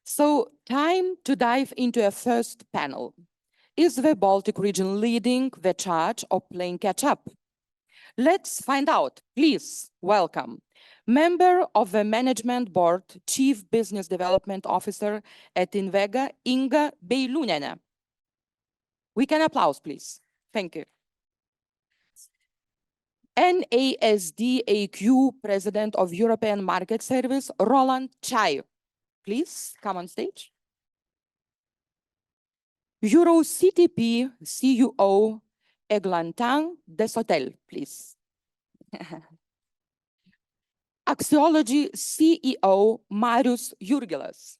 So time to dive into a first panel. Is the Baltic region leading the charge or playing catch up? Let's find out. Please welcome member of the Management Board, Chief Business Development Officer at INVEGA, Inga Beiliūnienė. We can applause, please. Thank you. NASDAQ President of European Market Service, Roland. Please come on stage. EuroCTP CEO, Eglantine, Desautel, please. Axiology CEO, Marius, Jurgilas.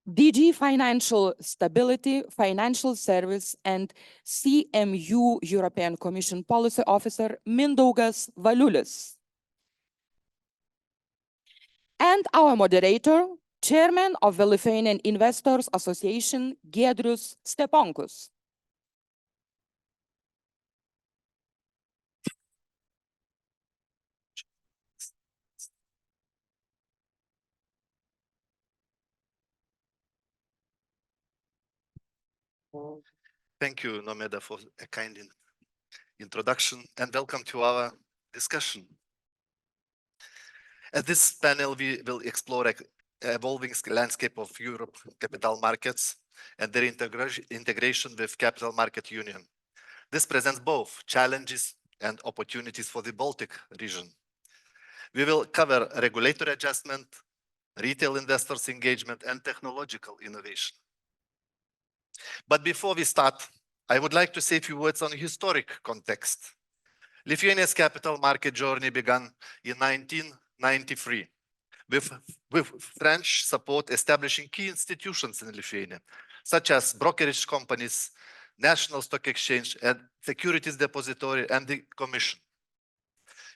DG Financial Stability, Financial Service and CMU European Commission Policy Officer, Mindaugas, Valiulis. And our moderator, Chairman of the Lithuanian Investors Association, Giedrius Steponkus. Thank you, Nomeda, for a kind introduction, and welcome to our discussion. At this panel, we will explore an evolving landscape of Europe capital markets and their integration with Capital Market Union. This presents both challenges and opportunities for the Baltic region. We will cover regulatory adjustment, retail investors engagement, and technological innovation. But before we start, I would like to say a few words on historic context. Lithuania's capital market journey began in 1993, with French support establishing key institutions in Lithuania, such as brokerage companies, National Stock Exchange, and Securities Depository, and the Commission.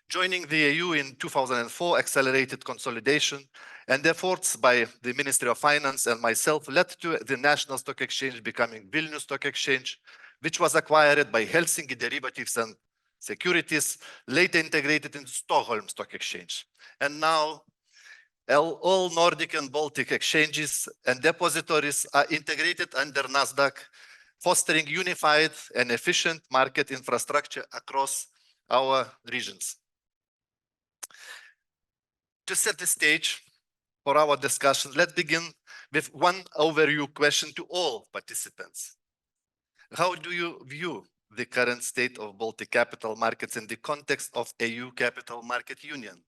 Joining the EU in 2004 accelerated consolidation, and efforts by the Ministry of Finance and myself led to the National Stock Exchange becoming Vilnius Stock Exchange, which was acquired by Helsinki Derivatives and Securities, later integrated into Stockholm Stock Exchange. And now, all Nordic and Baltic exchanges and depositories are integrated under Nasdaq, fostering unified and efficient market infrastructure across our regions. To set the stage for our discussion, let's begin with one overview question to all participants. How do you view the current state of Baltic capital markets in the context of EU Capital Market Union?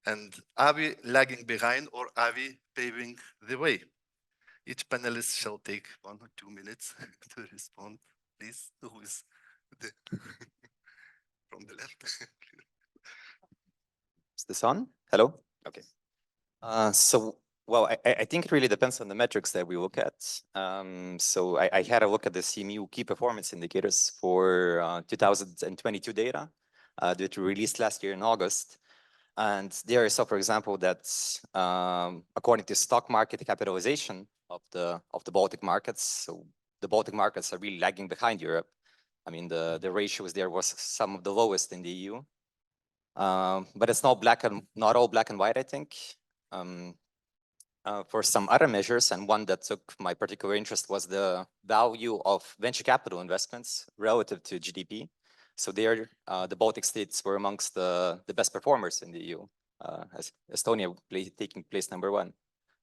And are we lagging behind, or are we paving the way? Each panelist shall take 1 or 2 minutes to respond. Please, who is from the left? Is this on? Hello? Okay. Well, I think it really depends on the metrics that we look at. So I had a look at the CMU key performance indicators for 2022 data that we released last year in August. And there I saw, for example, that according to stock market capitalization of the Baltic markets, so the Baltic markets are really lagging behind Europe. I mean, the ratios there was some of the lowest in the EU. But it's not all black and white, I think. For some other measures, and one that took my particular interest was the value of venture capital investments relative to GDP. So there, the Baltic states were amongst the best performers in the EU, as Estonia taking place #1.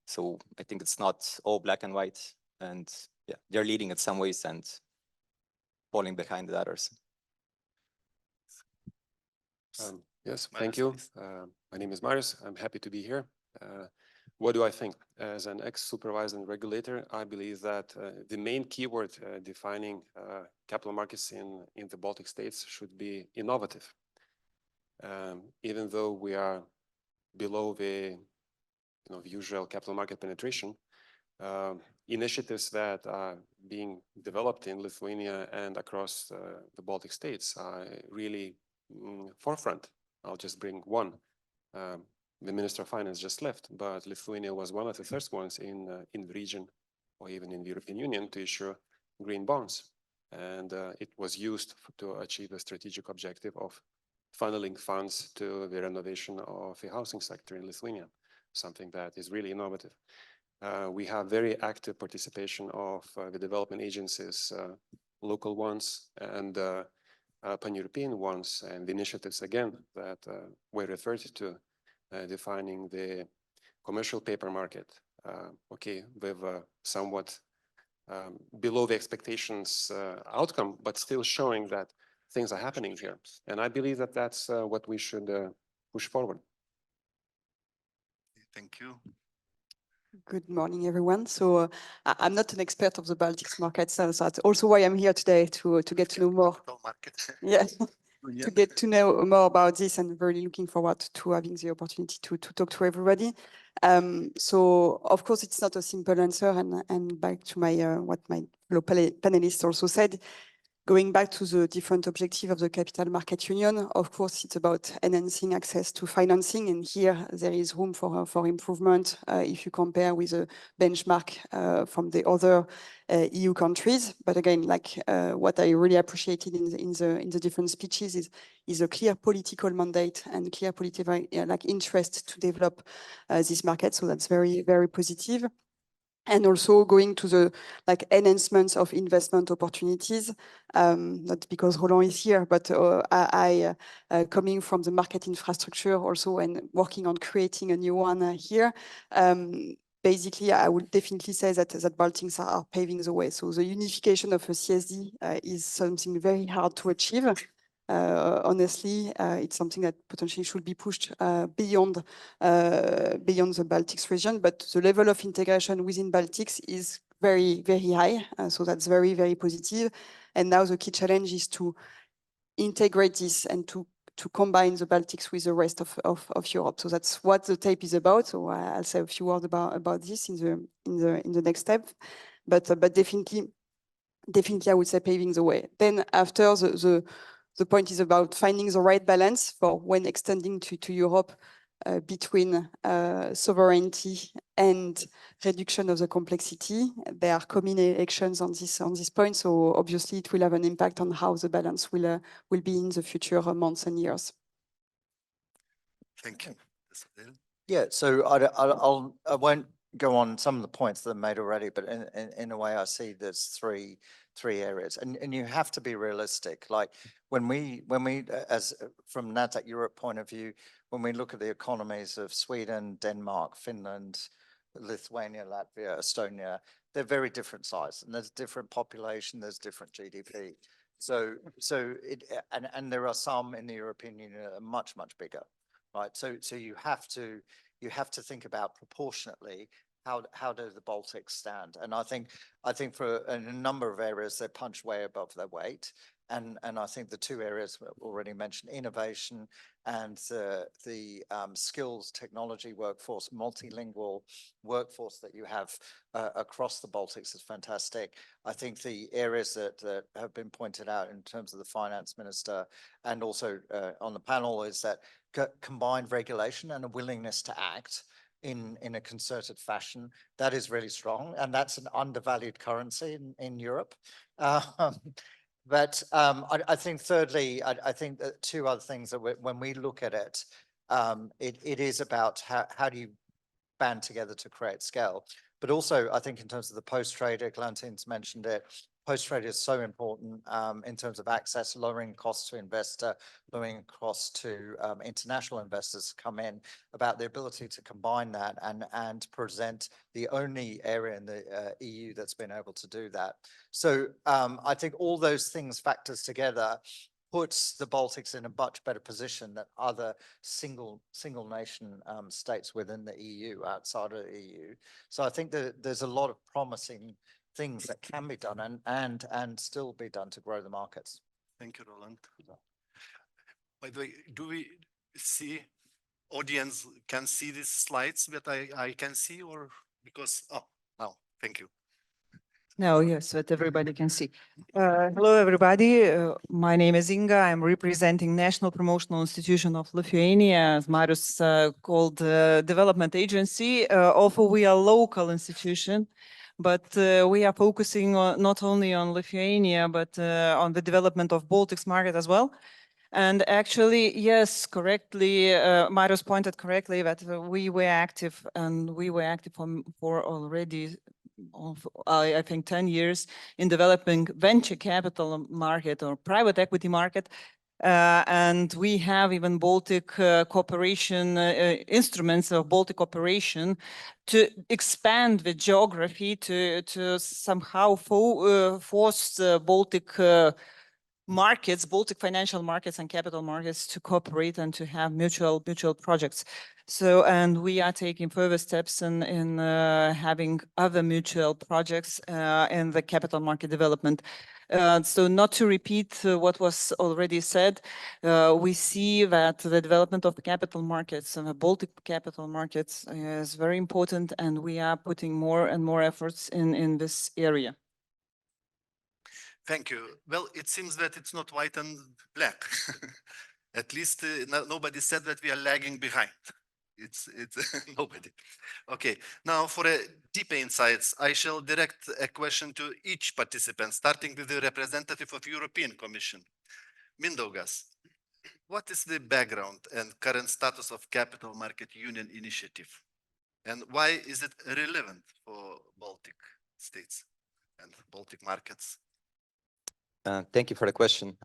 So I think it's not all black and white, and yeah, they're leading in some ways and falling behind the others. Yes, thank you. My name is Marius. I'm happy to be here. What do I think? As an ex-supervisor and regulator, I believe that the main keyword defining capital markets in the Baltic states should be innovative. Even though we are below the usual capital market penetration, initiatives that are being developed in Lithuania and across the Baltic states are really forefront. I'll just bring one. The Minister of Finance just left, but Lithuania was one of the first ones in the region or even in the European Union to issue green bonds. And it was used to achieve a strategic objective of funneling funds to the renovation of the housing sector in Lithuania, something that is really innovative. We have very active participation of the development agencies, local ones and pan-European ones, and the initiatives again that were referred to defining the commercial paper market. Okay, with somewhat below the expectations outcome, but still showing that things are happening here. And I believe that that's what we should push forward. Thank you. Good morning, everyone. So I'm not an expert of the Baltics market, so that's also why I'm here today to get to know more. Yeah, to get to know more about this, and really looking forward to having the opportunity to talk to everybody. So of course it's not a simple answer, and back to my what my fellow panelists also said. Going back to the different objectives of the Capital Market Union, of course, it's about enhancing access to financing. And here there is room for improvement if you compare with a benchmark from the other EU countries. But again, like what I really appreciated in the different speeches is a clear political mandate and clear political interest to develop this market. So that's very, very positive. And also going to the enhancements of investment opportunities, not because Roland is here, but I coming from the market infrastructure also and working on creating a new one here. Basically, I would definitely say that Baltics are paving the way. So the unification of a CSD is something very hard to achieve. Honestly, it's something that potentially should be pushed beyond the Baltics region, but the level of integration within Baltics is very, very high. So that's very, very positive. And now the key challenge is to integrate this and to combine the Baltics with the rest of Europe. So that's what the tape is about. So I'll say a few words about this in the next step. But definitely I would say paving the way. Then after the point is about finding the right balance for when extending to Europe between sovereignty and reduction of the complexity. There are coming elections on this point, so obviously it will have an impact on how the balance will be in the future months and years. Thank you. Yeah, so I won't go on some of the points that are made already, but in a way I see there's three areas, and you have to be realistic. Like when we as from Nasdaq Europe point of view, when we look at the economies of Sweden, Denmark, Finland, Lithuania, Latvia, Estonia, they're very different size, and there's different population, there's different GDP. So and there are some in the European Union that are much bigger, right? So you have to think about proportionately how do the Baltics stand? And I think for a number of areas they punch way above their weight. And I think the two areas already mentioned, innovation and the skills, technology workforce, multilingual workforce that you have across the Baltics is fantastic. I think the areas that have been pointed out in terms of the finance minister and also on the panel is that combined regulation and a willingness to act in a concerted fashion, that is really strong, and that's an undervalued currency in Europe. But I think thirdly, I think that two other things that when we look at it, it is about how do you band together to create scale. But also, I think in terms of the post-trade, Eglantine's mentioned it, post-trade is so important in terms of access, lowering costs to investor, lowering costs to international investors to come in, about the ability to combine that and present the only area in the EU that's been able to do that. So I think all those things factors together puts the Baltics in a much better position than other single nation states within the EU, outside of the EU. So I think that there's a lot of promising things that can be done and still be done to grow the markets. Thank you, Roland. By the way, do we see, audience can see these slides that I can see, or because, oh, no, thank you. No, yes, that everybody can see. Hello, everybody. My name is Inga. I'm representing National Promotional Institution of Lithuania, as Marius called development agency. Although we are a local institution, but we are focusing on not only on Lithuania, but on the development of Baltics market as well. And actually, yes, correctly, Marius pointed correctly that we were active, and we were active for already, I think, 10 years in developing venture capital market or private equity market. And we have even Baltic cooperation instruments of Baltic cooperation to expand the geography to somehow force Baltic markets, Baltic financial markets and capital markets to cooperate and to have mutual projects. So, and we are taking further steps in having other mutual projects in the capital market development. So not to repeat what was already said, we see that the development of the capital markets and the Baltic capital markets is very important, and we are putting more and more efforts in this area. Thank you. Well, it seems that it's not white and black. At least nobody said that we are lagging behind. It's nobody. Okay, now for a deeper insights, I shall direct a question to each participant, starting with the representative of European Commission. Mindaugas, what is the background and current status of Capital Market Union initiative? And why is it relevant for Baltic states and Baltic markets? Thank you for the question.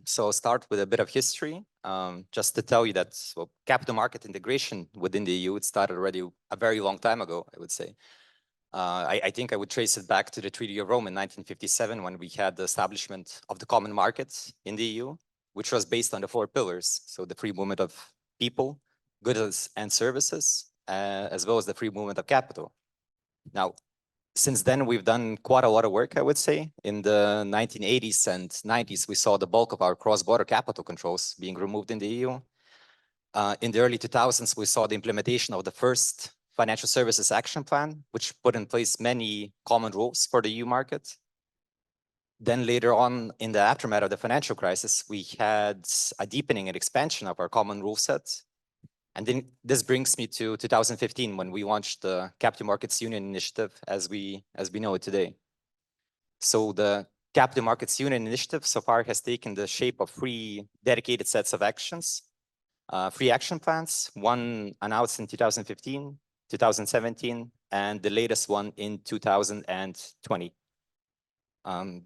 So I'll start with a bit of history, just to tell you that capital market integration within the EU, it started already a very long time ago, I would say. I think I would trace it back to the Treaty of Rome in 1957, when we had the establishment of the common market in the EU, which was based on the 4 pillars. So the free movement of people, goods and services, as well as the free movement of capital. Now, since then, we've done quite a lot of work, I would say. In the 1980s and 90s, we saw the bulk of our cross-border capital controls being removed in the EU. In the early 2000s, we saw the implementation of the first Financial Services Action Plan, which put in place many common rules for the EU market. Then later on, in the aftermath of the financial crisis, we had a deepening and expansion of our common rule set. And then this brings me to 2015, when we launched the Capital Markets Union initiative as we know it today. So the Capital Markets Union initiative so far has taken the shape of 3 dedicated sets of actions, 3 action plans, one announced in 2015, 2017, and the latest one in 2020.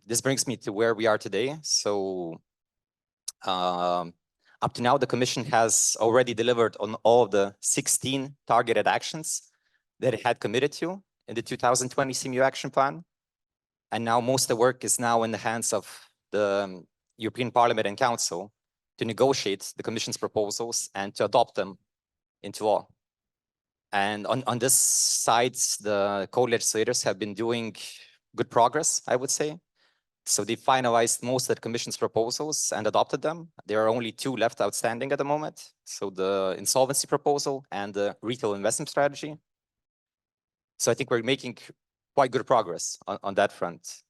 This brings me to where we are today. So up to now, the Commission has already delivered on all of the 16 targeted actions that it had committed to in the 2020 CMU Action Plan. And now most of the work is now in the hands of the European Parliament and Council to negotiate the Commission's proposals and to adopt them into law. And on this side, the co-legislators have been doing good progress, I would say. So they finalized most of the Commission's proposals and adopted them. There are only 2 left outstanding at the moment. So the insolvency proposal and the retail investment strategy. So I think we're making quite good progress on that front.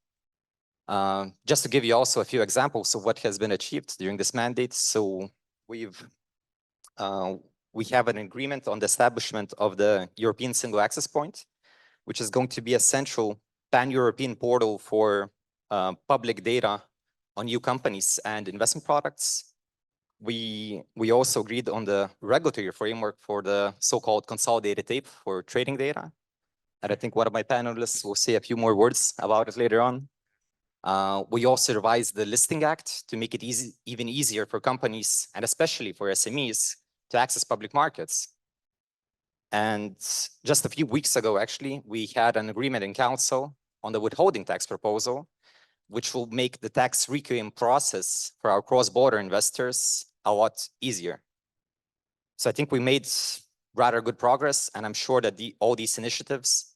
Just to give you also a few examples of what has been achieved during this mandate. So we have an agreement on the establishment of the European Single Access Point, which is going to be a central pan-European portal for public data on new companies and investment products. We also agreed on the regulatory framework for the so-called consolidated tape for trading data. And I think one of my panelists will say a few more words about it later on. We also revised the Listing Act to make it even easier for companies, and especially for SMEs, to access public markets. And just a few weeks ago, actually, we had an agreement in Council on the withholding tax proposal, which will make the tax reclaim process for our cross-border investors a lot easier. So I think we made rather good progress, and I'm sure that all these initiatives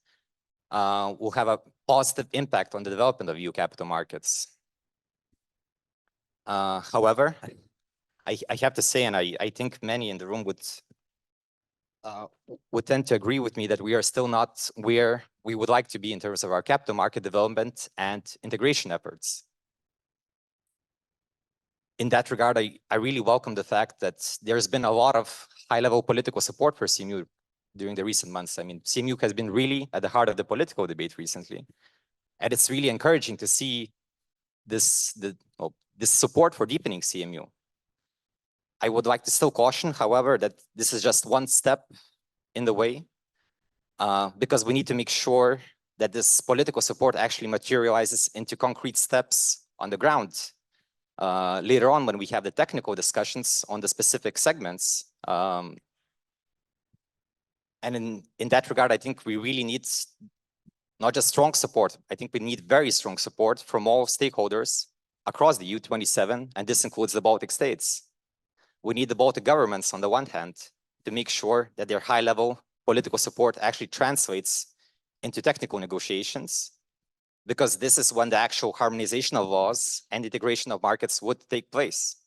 will have a positive impact on the development of EU capital markets. However, I have to say, and I think many in the room would tend to agree with me, that we are still not where we would like to be in terms of our capital market development and integration efforts. In that regard, I really welcome the fact that there's been a lot of high-level political support for CMU during the recent months. I mean, CMU has been really at the heart of the political debate recently. And it's really encouraging to see this support for deepening CMU. I would like to still caution, however, that this is just one step in the way, because we need to make sure that this political support actually materializes into concrete steps on the ground. Later on, when we have the technical discussions on the specific segments. And in that regard, I think we really need not just strong support, I think we need very strong support from all stakeholders across the EU27, and this includes the Baltic states. We need the Baltic governments on the one hand to make sure that their high-level political support actually translates into technical negotiations, because this is when the actual harmonization of laws and integration of markets would take place.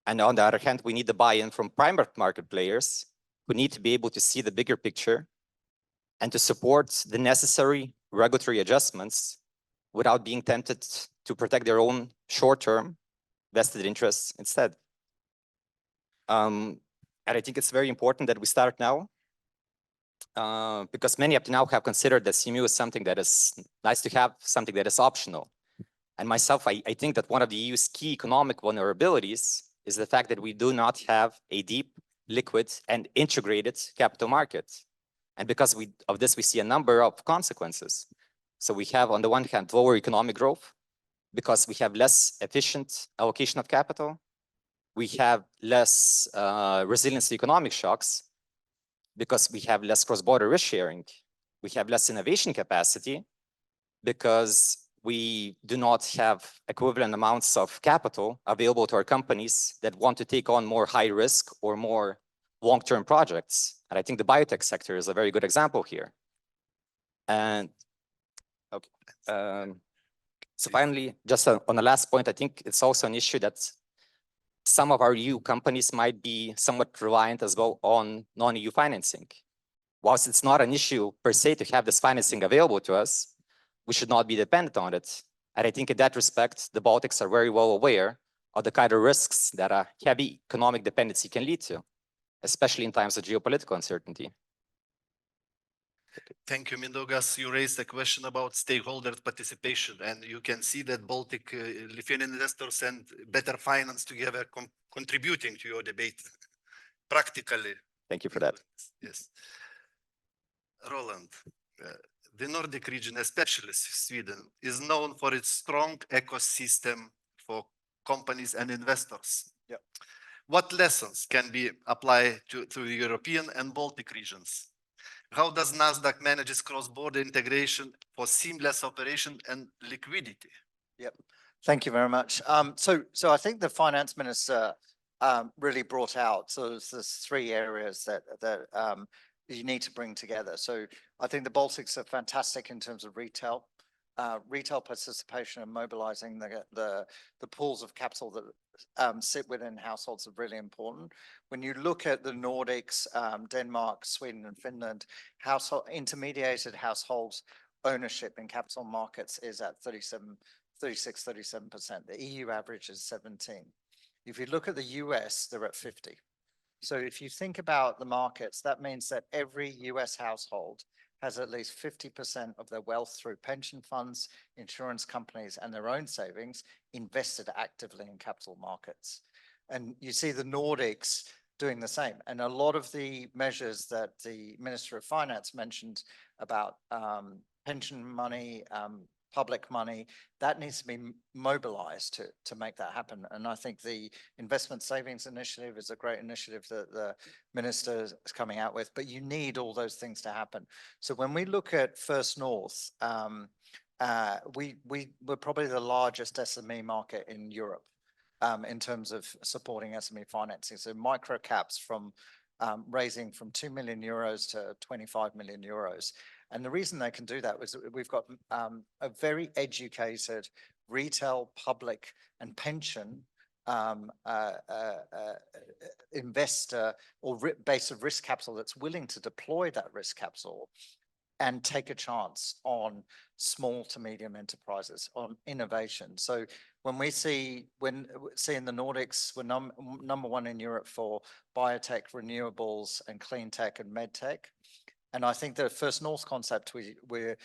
And on the other hand, we need the buy-in from private market players who need to be able to see the bigger picture and to support the necessary regulatory adjustments without being tempted to protect their own short-term vested interests instead. And I think it's very important that we start now, because many up to now have considered that CMU is something that is nice to have, something that is optional. And myself, I think that one of the EU's key economic vulnerabilities is the fact that we do not have a deep, liquid, and integrated capital market. And because of this, we see a number of consequences. So we have, on the one hand, lower economic growth, because we have less efficient allocation of capital. We have less resilience to economic shocks, because we have less cross-border risk sharing. We have less innovation capacity, because we do not have equivalent amounts of capital available to our companies that want to take on more high risk or more long-term projects. And I think the biotech sector is a very good example here. And okay, so finally, just on the last point, I think it's also an issue that some of our EU companies might be somewhat reliant as well on non-EU financing. Whilst it's not an issue per se to have this financing available to us, we should not be dependent on it. And I think in that respect, the Baltics are very well aware of the kind of risks that a heavy economic dependency can lead to, especially in times of geopolitical uncertainty. Thank you, Mindaugas. You raised a question about stakeholder participation, and you can see that Baltic, Lithuanian investors and Better Finance together contributing to your debate practically. Thank you for that. Yes. Roland, the Nordic region, especially Sweden, is known for its strong ecosystem for companies and investors. Yeah. What lessons can be applied to the European and Baltic regions? How does Nasdaq manage its cross-border integration for seamless operation and liquidity? Yep. Thank you very much. So I think the finance minister really brought out, so there's three areas that you need to bring together. So I think the Baltics are fantastic in terms of retail participation and mobilizing the pools of capital that sit within households are really important. When you look at the Nordics, Denmark, Sweden, and Finland, intermediated households ownership in capital markets is at 36, 37%. The EU average is 17. If you look at the US, they're at 50. So if you think about the markets, that means that every US household has at least 50% of their wealth through pension funds, insurance companies, and their own savings invested actively in capital markets. And you see the Nordics doing the same. And a lot of the measures that the Minister of Finance mentioned about pension money, public money, that needs to be mobilized to make that happen. And I think the Investment Savings Initiative is a great initiative that the minister is coming out with, but you need all those things to happen. So when we look at First North, we're probably the largest SME market in Europe in terms of supporting SME financing. So micro caps from raising from 2 million euros to 25 million euros. And the reason they can do that was we've got a very educated retail, public, and pension investor or base of risk capital that's willing to deploy that risk capital and take a chance on small to medium enterprises, on innovation. So when we see in the Nordics, we're number one in Europe for biotech, renewables, and clean tech and med tech. And I think the First North concept, we're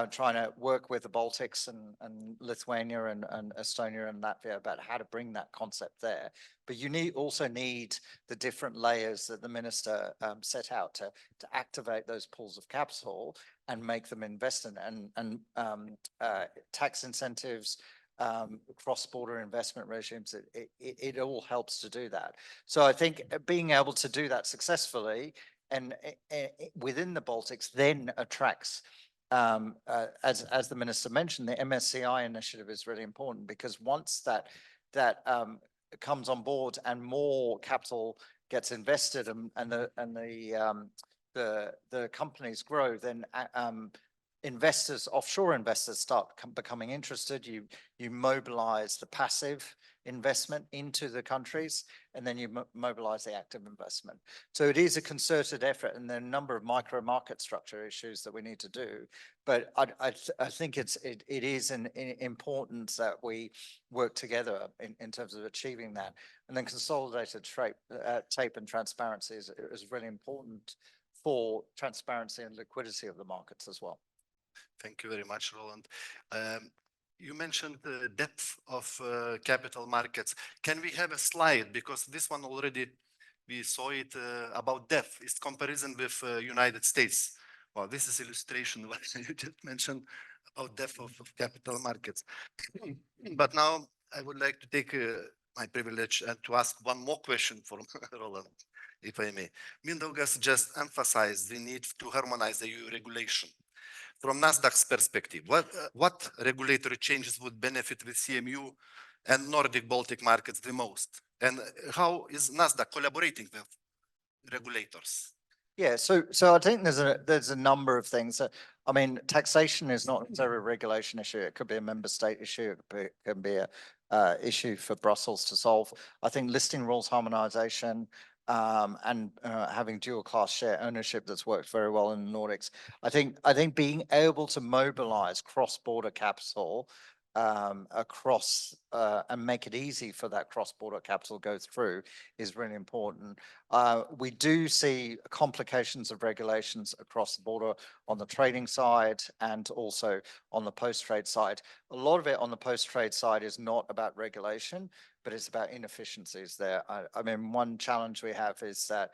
trying to work with the Baltics and Lithuania and Estonia and Latvia about how to bring that concept there. But you also need the different layers that the minister set out to activate those pools of capital and make them invest in, and tax incentives, cross-border investment regimes, it all helps to do that. So I think being able to do that successfully and within the Baltics then attracts, as the minister mentioned, the MSCI initiative is really important, because once that comes on board and more capital gets invested and the companies grow, then investors, offshore investors, start becoming interested. You mobilize the passive investment into the countries, and then you mobilize the active investment. So it is a concerted effort, and there are a number of micro market structure issues that we need to do. But I think it is important that we work together in terms of achieving that. And then consolidated tape and transparency is really important for transparency and liquidity of the markets as well. Thank you very much, Roland. You mentioned the depth of capital markets. Can we have a slide? Because this one already, we saw it about depth. It's comparison with United States. Well, this is illustration what you just mentioned about depth of capital markets. But now I would like to take my privilege and to ask one more question for Roland, if I may. Mindaugas just emphasized the need to harmonize the EU regulation. From Nasdaq's perspective, what regulatory changes would benefit the CMU and Nordic Baltic markets the most? And how is Nasdaq collaborating with regulators? Yeah, so I think there's a number of things. I mean, taxation is not necessarily a regulation issue. It could be a member state issue. It can be a issue for Brussels to solve. I think listing rules harmonization, and having dual class share ownership that's worked very well in the Nordics. I think being able to mobilize cross-border capital across and make it easy for that cross-border capital go through is really important. We do see complications of regulations across the border on the trading side and also on the post-trade side. A lot of it on the post-trade side is not about regulation, but it's about inefficiencies there. I mean, one challenge we have is that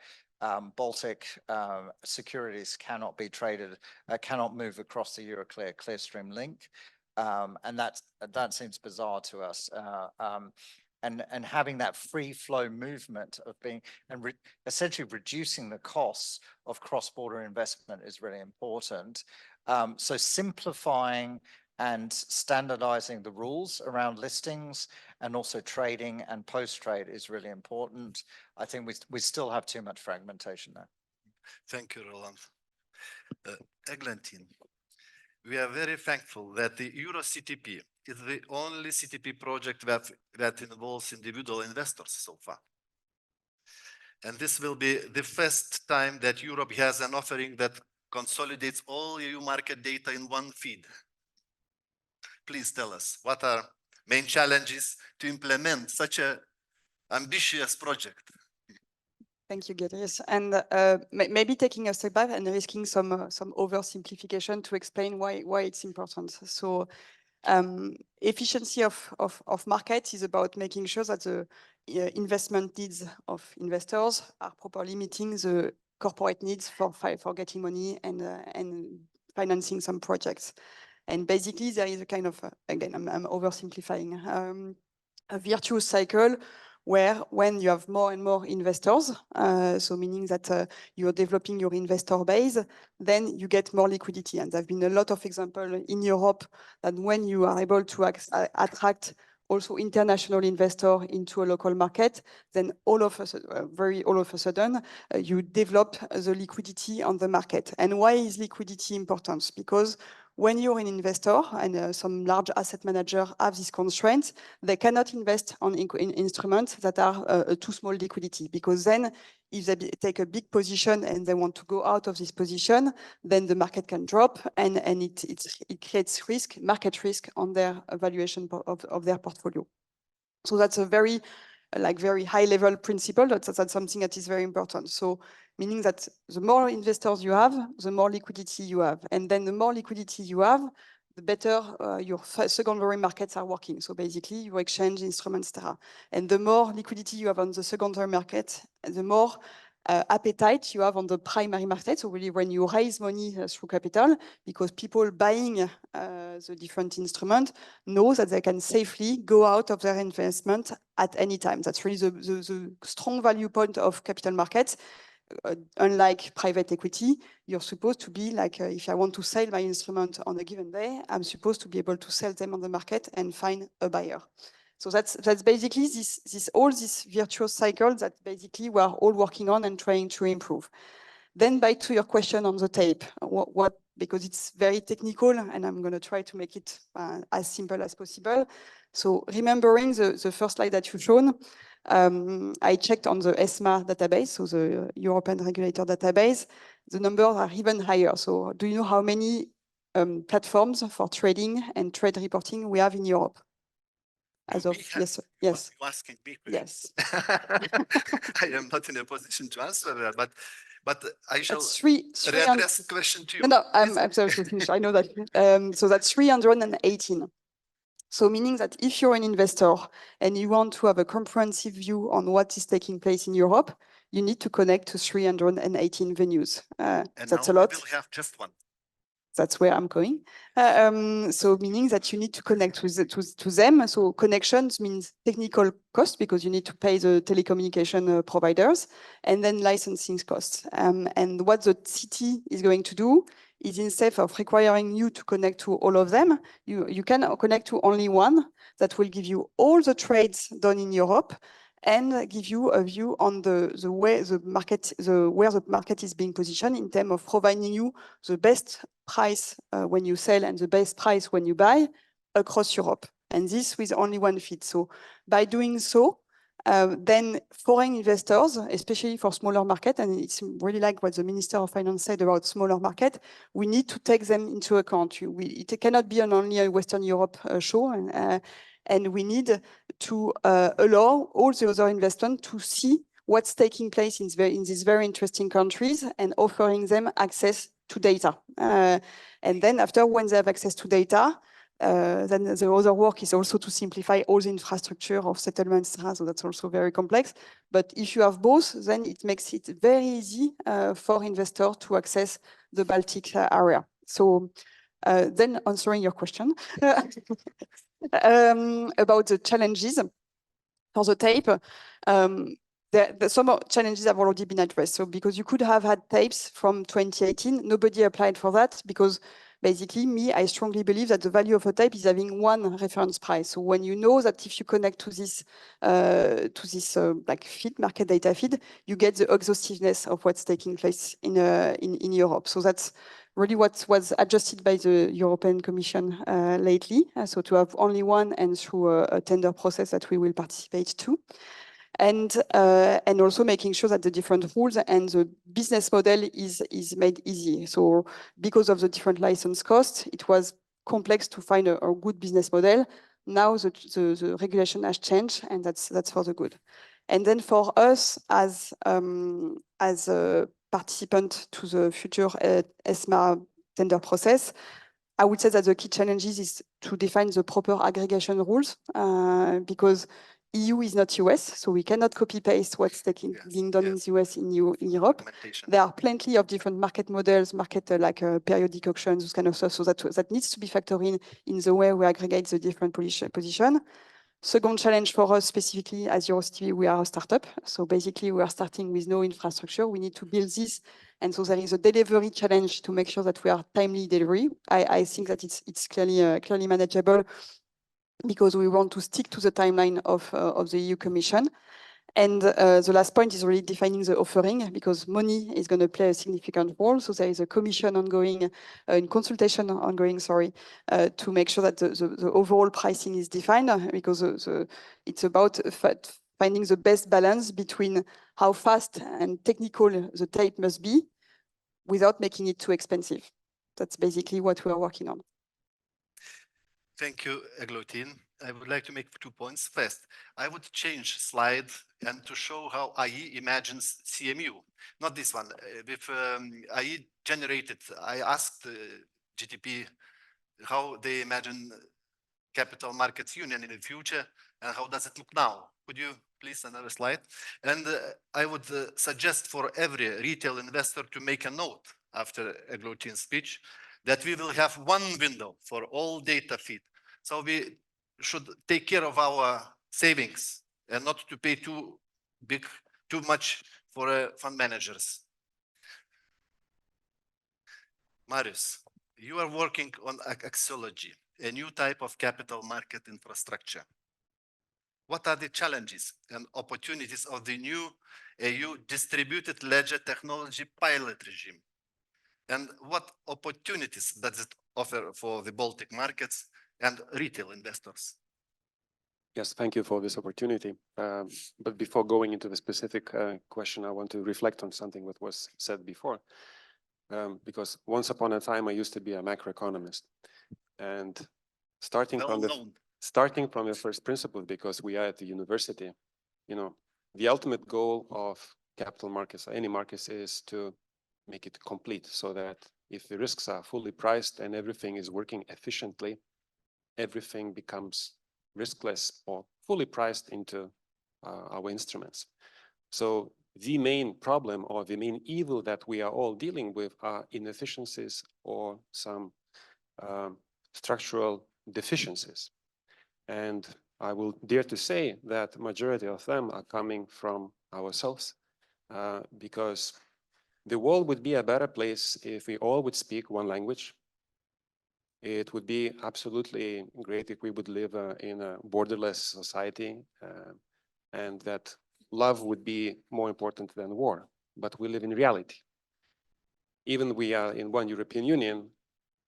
Baltic securities cannot be traded, cannot move across the EuroClear Clearstream link. And that seems bizarre to us. And having that free flow movement of being and essentially reducing the costs of cross-border investment is really important. So simplifying and standardizing the rules around listings and also trading and post-trade is really important. I think we still have too much fragmentation there. Thank you, Roland. Eglantine. We are very thankful that the EuroCTP is the only CTP project that involves individual investors so far. And this will be the first time that Europe has an offering that consolidates all EU market data in one feed. Please tell us, what are main challenges to implement such an ambitious project? Thank you, Giedrius. And maybe taking a step back and risking some oversimplification to explain why it's important. So efficiency of market is about making sure that the investment needs of investors are properly meeting the corporate needs for getting money and financing some projects. And basically, there is a kind of, again, I'm oversimplifying, a virtuous cycle where when you have more and more investors, so meaning that you're developing your investor base, then you get more liquidity. And there have been a lot of examples in Europe that when you are able to attract also international investor into a local market, then all of a sudden, you develop the liquidity on the market. And why is liquidity important? Because when you're an investor and some large asset manager have this constraint, they cannot invest in instruments that are too small liquidity, because then if they take a big position and they want to go out of this position, then the market can drop and it creates risk, market risk on their valuation of their portfolio. So that's a very high level principle. That's something that is very important. So meaning that the more investors you have, the more liquidity you have. And then the more liquidity you have, the better your secondary markets are working. So basically, you exchange instruments, etc. And the more liquidity you have on the secondary market, the more appetite you have on the primary market. So really when you raise money through capital, because people buying the different instruments know that they can safely go out of their investment at any time. That's really the strong value point of capital markets. Unlike private equity, you're supposed to be like, if I want to sell my instrument on a given day, I'm supposed to be able to sell them on the market and find a buyer. So that's basically all this virtuous cycle that basically we are all working on and trying to improve. Then back to your question on the tape, because it's very technical and I'm going to try to make it as simple as possible. So remembering the first slide that you've shown, I checked on the ESMA database, so the European regulator database, the numbers are even higher. So do you know how many platforms for trading and trade reporting we have in Europe? As of yes. You asking me? Yes. I am not in a position to answer that, but I shall address the question to you. No, I'm absolutely finished. I know that. So that's 318. So meaning that if you're an investor and you want to have a comprehensive view on what is taking place in Europe, you need to connect to 318 venues. That's a lot. We will have just one. That's where I'm going. So meaning that you need to connect to them. So connections means technical cost because you need to pay the telecommunication providers and then licensing costs. And what the city is going to do is instead of requiring you to connect to all of them, you can connect to only one that will give you all the trades done in Europe and give you a view on where the market is being positioned in terms of providing you the best price when you sell and the best price when you buy across Europe. And this with only one feed. So by doing so, then foreign investors, especially for smaller market, and it's really like what the Minister of Finance said about smaller market, we need to take them into account. It cannot be only a Western Europe show, and we need to allow all the other investors to see what's taking place in these very interesting countries and offering them access to data. And then after, when they have access to data, then the other work is also to simplify all the infrastructure of settlements. So that's also very complex. But if you have both, then it makes it very easy for investors to access the Baltic area. So then answering your question about the challenges for the tape, some challenges have already been addressed. So because you could have had tapes from 2018, nobody applied for that because basically, I strongly believe that the value of a tape is having one reference price. So when you know that if you connect to this like feed, market data feed, you get the exhaustiveness of what's taking place in Europe. So that's really what was adjusted by the European Commission lately. So to have only one and through a tender process that we will participate to. And also making sure that the different rules and the business model is made easy. So because of the different license costs, it was complex to find a good business model. Now the regulation has changed, and that's for the good. And then for us as a participant to the future ESMA tender process, I would say that the key challenges is to define the proper aggregation rules because EU is not US, so we cannot copy-paste what's being done in the US in Europe. There are plenty of different market models, like periodic auctions, those kind of stuff. So that needs to be factored in the way we aggregate the different position. Second challenge for us specifically as EuroCTP, we are a startup. So basically we are starting with no infrastructure. We need to build this. And so there is a delivery challenge to make sure that we are timely delivery. I think that it's clearly manageable, because we want to stick to the timeline of the EU Commission. And the last point is really defining the offering, because money is going to play a significant role. So there is a commission ongoing, consultation ongoing, to make sure that the overall pricing is defined, because it's about finding the best balance between how fast and technical the tape must be without making it too expensive. That's basically what we are working on. Thank you, Eglantine. I would like to make 2 points. First, I would change slide and to show how IE imagines CMU. Not this one. With IE generated, I asked GTP how they imagine capital markets union in the future and how does it look now. Could you please another slide? And I would suggest for every retail investor to make a note after Eglantine's speech that we will have one window for all data feed. So we should take care of our savings and not to pay too much for fund managers. Marius, you are working on Axiology, a new type of capital market infrastructure. What are the challenges and opportunities of the new EU distributed ledger technology pilot regime? And what opportunities does it offer for the Baltic markets and retail investors? Yes, thank you for this opportunity. But before going into the specific question, I want to reflect on something that was said before. Because once upon a time, I used to be a macroeconomist. And starting from the first principle, because we are at the university, you know, the ultimate goal of capital markets, or any markets, is to make it complete so that if the risks are fully priced and everything is working efficiently, everything becomes riskless or fully priced into our instruments. So the main problem or the main evil that we are all dealing with are inefficiencies or some structural deficiencies. And I will dare to say that majority of them are coming from ourselves, because the world would be a better place if we all would speak one language. It would be absolutely great if we would live in a borderless society, and that love would be more important than war. But we live in reality. Even we are in one European Union,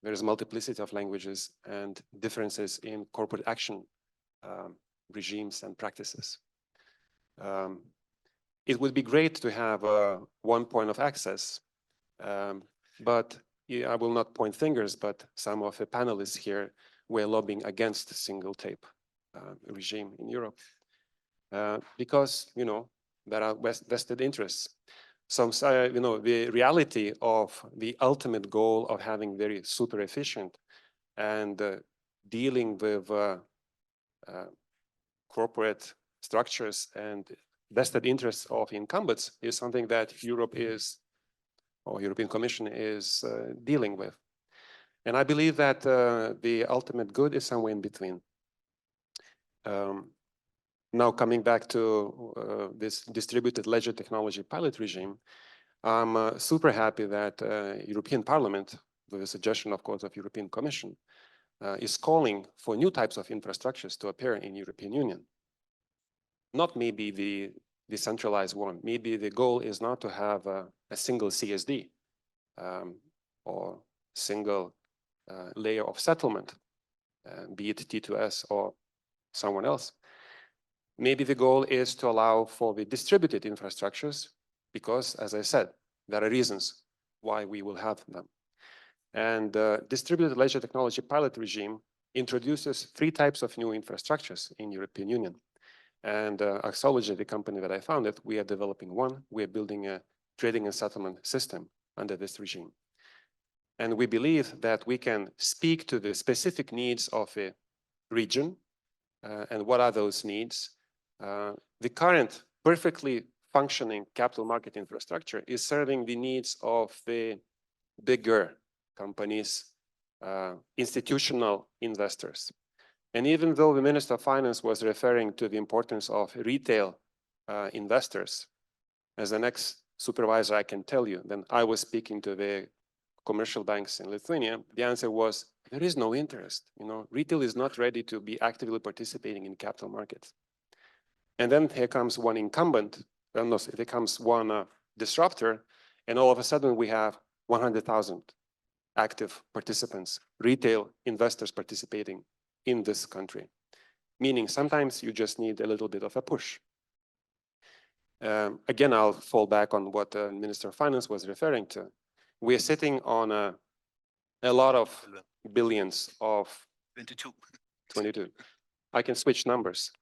there is multiplicity of languages and differences in corporate action regimes and practices. It would be great to have one point of access, but I will not point fingers, but some of the panelists here were lobbying against single tape regime in Europe because, you know, there are vested interests. Some say, you know, the reality of the ultimate goal of having very super efficient and dealing with corporate structures and vested interests of incumbents is something that Europe is, or European Commission is dealing with. And I believe that the ultimate good is somewhere in between. Now coming back to this distributed ledger technology pilot regime, I'm super happy that European Parliament, with the suggestion, of course, of European Commission, is calling for new types of infrastructures to appear in European Union. Not maybe the decentralized one. Maybe the goal is not to have a single CSD or single layer of settlement, be it T2S or someone else. Maybe the goal is to allow for the distributed infrastructures because, as I said, there are reasons why we will have them. And distributed ledger technology pilot regime introduces 3 types of new infrastructures in European Union. And Axiology, the company that I founded, we are developing one. We are building a trading and settlement system under this regime. And we believe that we can speak to the specific needs of a region. And what are those needs? The current perfectly functioning capital market infrastructure is serving the needs of the bigger companies, institutional investors. And even though the Minister of Finance was referring to the importance of retail investors, as an ex-supervisor, I can tell you, then I was speaking to the commercial banks in Lithuania, the answer was, there is no interest. You know, retail is not ready to be actively participating in capital markets. And then here comes one incumbent, no, there comes one disruptor, and all of a sudden we have 100,000 active participants, retail investors participating in this country. Meaning sometimes you just need a little bit of a push. Again, I'll fall back on what the Minister of Finance was referring to. We're sitting on a lot of billions of 22. 22. I can switch numbers.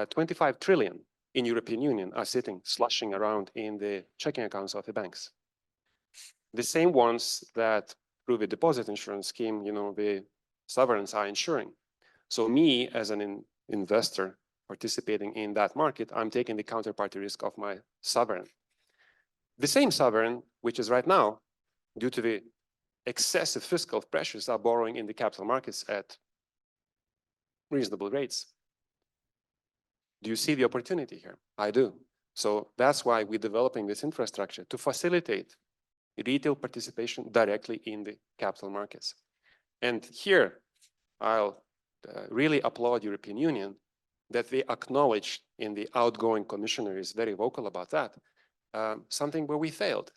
25 trillion in European Union are sitting, slushing around in the checking accounts of the banks. The same ones that through the deposit insurance scheme, the sovereigns are insuring. So me as an investor participating in that market, I'm taking the counterparty risk of my sovereign. The same sovereign, which is right now, due to the excessive fiscal pressures, are borrowing in the capital markets at reasonable rates. Do you see the opportunity here? I do. So that's why we're developing this infrastructure to facilitate retail participation directly in the capital markets. And here, I'll really applaud European Union that they acknowledge, in the outgoing commissioner is very vocal about that, something where we failed.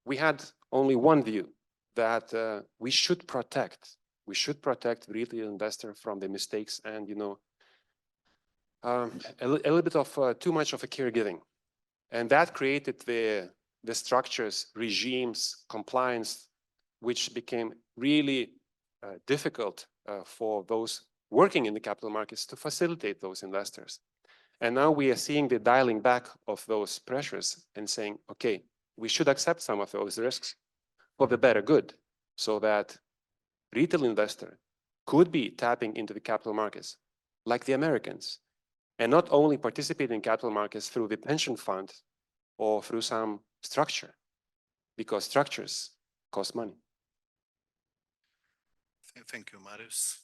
We had only one view, that we should protect the retail investor from the mistakes and a little bit of too much of a caregiving. And that created the structures, regimes, compliance, which became really difficult for those working in the capital markets to facilitate those investors. And now we are seeing the dialing back of those pressures and saying, okay, we should accept some of those risks for the better good, so that retail investor could be tapping into the capital markets like the Americans, and not only participate in capital markets through the pension fund or through some structure, because structures cost money. Thank you, Marius.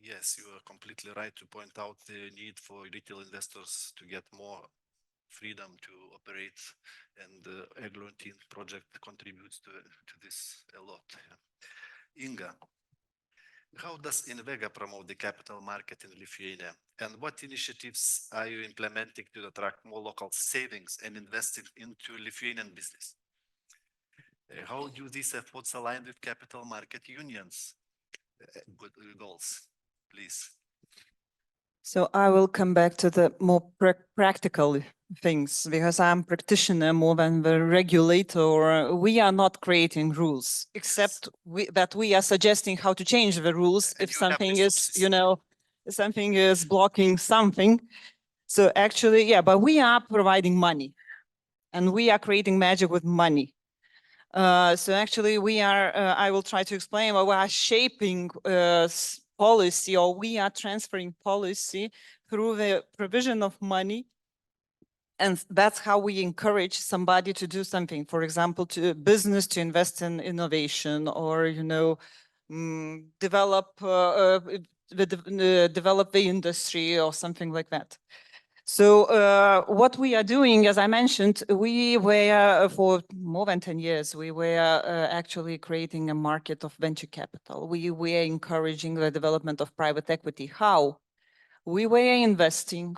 Yes, you are completely right to point out the need for retail investors to get more freedom to operate, and the Eglantine project contributes to this a lot. Inga, how does INVEGA promote the capital market in Lithuania, and what initiatives are you implementing to attract more local savings and investing into Lithuanian business? How do these efforts align with capital market unions' goals, please? So I will come back to the more practical things, because I'm a practitioner more than the regulator. We are not creating rules, except that we are suggesting how to change the rules if something is, something is blocking something. So actually, yeah, but we are providing money, and we are creating magic with money. So actually we are, I will try to explain, we are shaping policy, or we are transferring policy through the provision of money. And that's how we encourage somebody to do something. For example, to business to invest in innovation, or, develop the industry or something like that. So what we are doing, as I mentioned, we were for more than 10 years, we were actually creating a market of venture capital. We were encouraging the development of private equity. How? We were investing,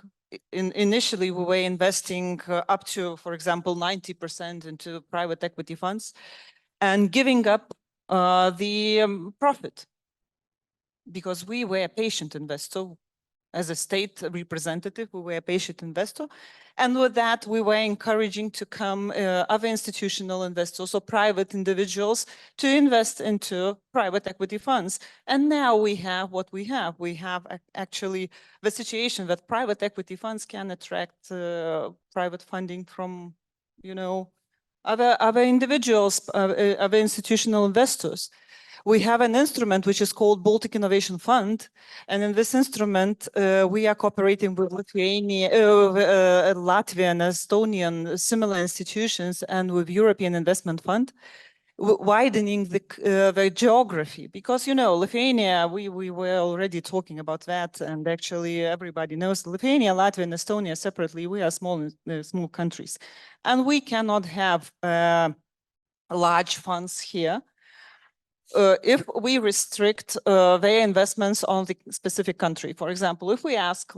initially we were investing up to, for example, 90% into private equity funds and giving up the profit, because we were a patient investor. As a state representative, we were a patient investor. And with that, we were encouraging to come other institutional investors or private individuals to invest into private equity funds. And now we have what we have. We have actually the situation that private equity funds can attract private funding from, other individuals, other institutional investors. We have an instrument which is called Baltic Innovation Fund, and in this instrument we are cooperating with Lithuania, Latvia and Estonian similar institutions, and with European Investment Fund, widening the geography. Because Lithuania, we were already talking about that, and actually everybody knows Lithuania, Latvia, and Estonia separately. We are small countries, and we cannot have large funds here. If we restrict their investments on the specific country. For example, if we ask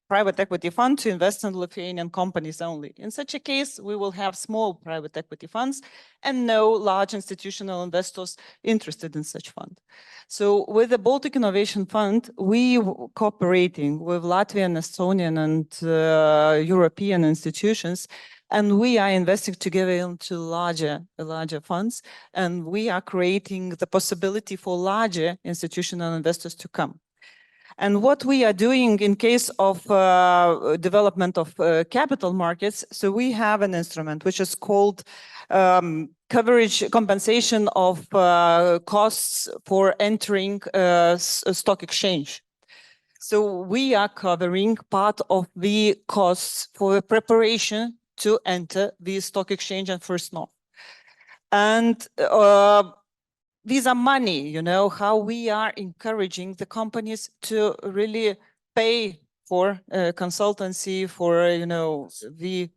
private equity fund to invest in Lithuanian companies only, in such a case, we will have small private equity funds and no large institutional investors interested in such fund. So with the Baltic Innovation Fund, we cooperating with Latvian, Estonian, and European institutions And we are investing together into larger funds, and we are creating the possibility for larger institutional investors to come. And what we are doing in case of development of capital markets, so we have an instrument which is called coverage compensation of costs for entering a stock exchange. So we are covering part of the costs for preparation to enter the stock exchange and First North. And these are money, you know, how we are encouraging the companies to really pay for consultancy, for, you know, the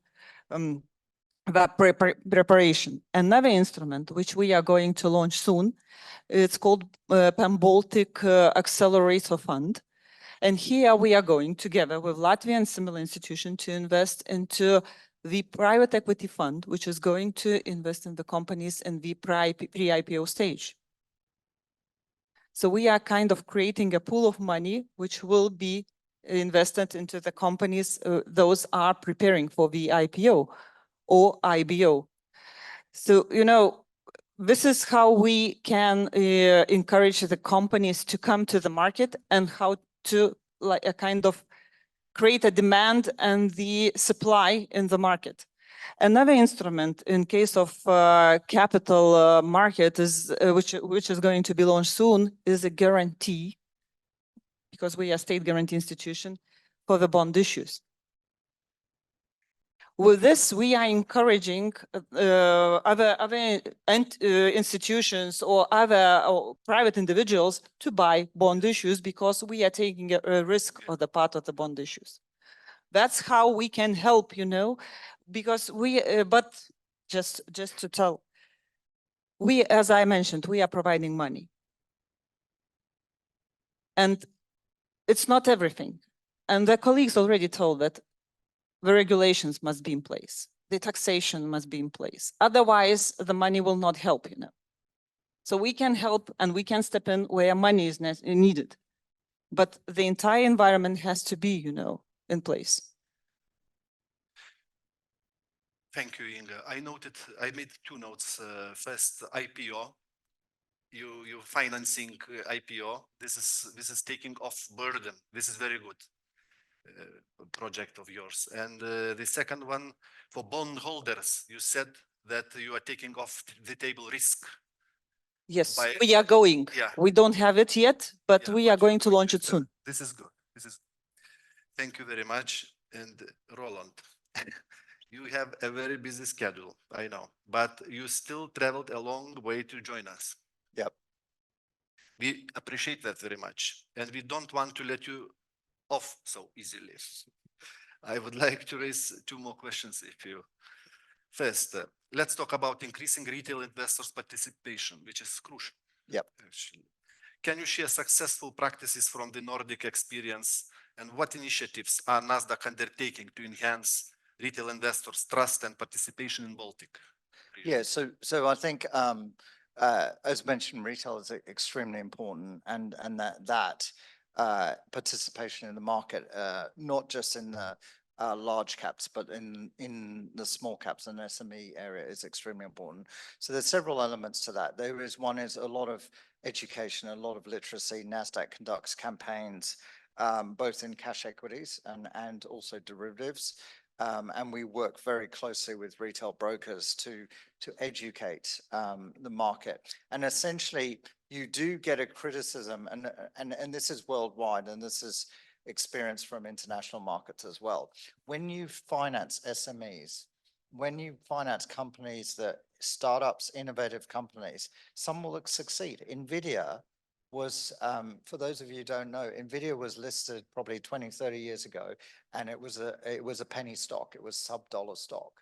preparation. Another instrument, which we are going to launch soon, it's called Baltic Accelerator Fund. And here we are going together with Latvian similar institution to invest into the private equity fund, which is going to invest in the companies in the pre-IPO stage. So we are kind of creating a pool of money which will be invested into the companies. Those are preparing for the IPO or IBO. So, you know, this is how we can encourage the companies to come to the market and how to like a kind of create a demand and the supply in the market. Another instrument in case of capital market is which is going to be launched soon is a guarantee, because we are state guarantee institution for the bond issues. With this, we are encouraging other institutions or other private individuals to buy bond issues, because we are taking a risk of the part of the bond issues. That's how we can help, you know, because we, but just to tell, we, as I mentioned, we are providing money. And it's not everything. And the colleagues already told that the regulations must be in place. The taxation must be in place. Otherwise, the money will not help, you know. So we can help and we can step in where money is needed. But the entire environment has to be, you know, in place. Thank you, Inga. I made two notes. First, IPO. You financing IPO. This is taking off burden. This is very good. Project of yours. And the second one, for bondholders, you said that you are taking off the table risk. Yes, we are going. Yeah. We don't have it yet, but Yeah, we are going to launch it soon. This is good. Thank you very much. And Roland, you have a very busy schedule, I know, but you still traveled a long way to join us. Yep. We appreciate that very much. And we don't want to let you off so easily. I would like to raise two more questions if you. First, let's talk about increasing retail investors' participation, which is crucial. Yep. Actually. Can you share successful practices from the Nordic experience, and what initiatives are Nasdaq undertaking to enhance retail investors' trust and participation in Baltic? Yeah, so I think as mentioned, retail is extremely important, and that participation in the market, not just in the large caps, but in the small caps and SME area is extremely important. So there's several elements to that. One is a lot of education, a lot of literacy. Nasdaq conducts campaigns both in cash equities and also derivatives. And we work very closely with retail brokers to educate the market. And essentially, you do get a criticism, and this is worldwide, and this is experience from international markets as well. When you finance SMEs, when you finance companies that startups, innovative companies, some will succeed. NVIDIA was, for those of you who don't know, NVIDIA was listed probably 20, 30 years ago, and it was a penny stock. It was sub-dollar stock.